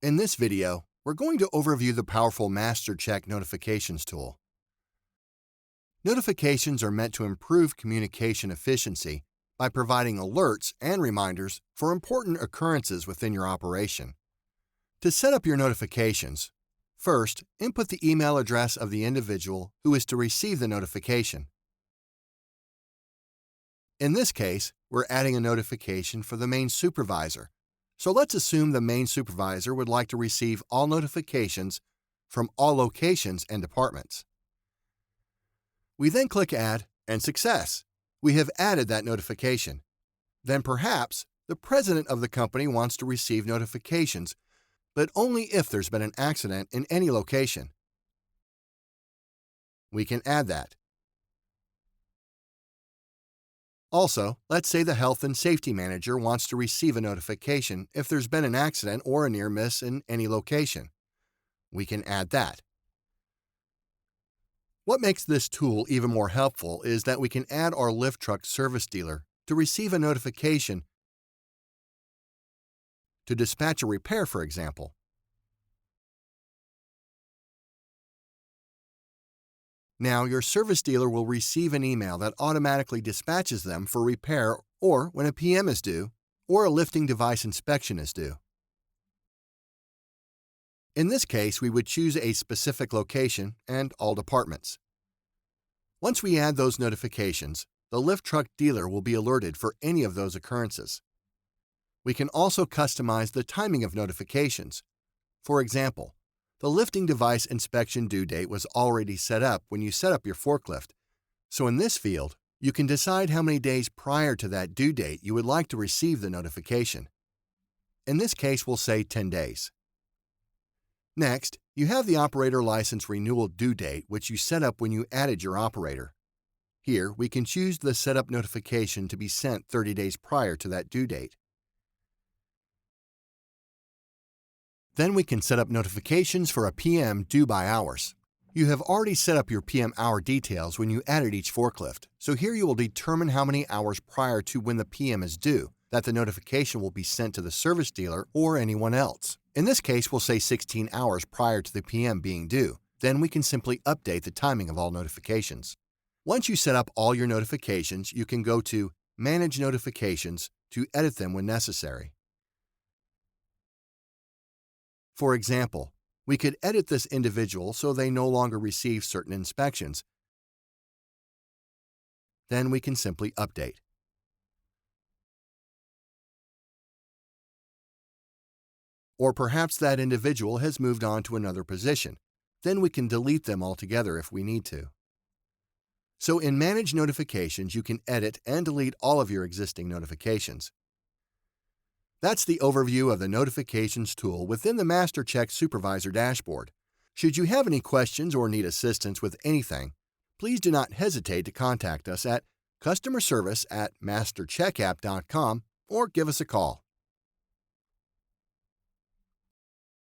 In this video, we're going to overview the powerful MasterCheck Notifications tool. Notifications are meant to improve communication efficiency by providing alerts and reminders for important occurrences within your operation. To set up your notifications, first, input the email address of the individual who is to receive the notification. In this case, we're adding a notification for the main supervisor. So let's assume the main supervisor would like to receive all notifications from all locations and departments. We then click Add, and success! We have added that notification. Then perhaps the president of the company wants to receive notifications, but only if there's been an accident in any location. We can add that. Also, let's say the health and safety manager wants to receive a notification if there's been an accident or a near miss in any location. We can add that. What makes this tool even more helpful is that we can add our lift truck service dealer to receive a notification to dispatch a repair, for example. Now, your service dealer will receive an email that automatically dispatches them for repair or when a PM is due or a lifting device inspection is due. In this case, we would choose a specific location and all departments. Once we add those notifications, the lift truck dealer will be alerted for any of those occurrences. We can also customize the timing of notifications. For example, the lifting device inspection due date was already set up when you set up your forklift. So in this field, you can decide how many days prior to that due date you would like to receive the notification. In this case, we'll say 10 days. Next, you have the operator license renewal due date, which you set up when you added your operator. Here, we can choose the setup notification to be sent 30 days prior to that due date. Then we can set up notifications for a PM due by hours. You have already set up your PM hour details when you added each forklift, so here you will determine how many hours prior to when the PM is due that the notification will be sent to the service dealer or anyone else. In this case, we'll say 16 hours prior to the PM being due. Then we can simply update the timing of all notifications. Once you set up all your notifications, you can go to Manage Notifications to edit them when necessary. For example, we could edit this individual so they no longer receive certain inspections. Then we can simply update. Or perhaps that individual has moved on to another position. Then we can delete them altogether if we need to. So in Manage Notifications, you can edit and delete all of your existing notifications. That's the overview of the Notifications tool within the MasterCheck Supervisor Dashboard. Should you have any questions or need assistance with anything, please do not hesitate to contact us at customerservice@mastercheckapp.com or give us a call.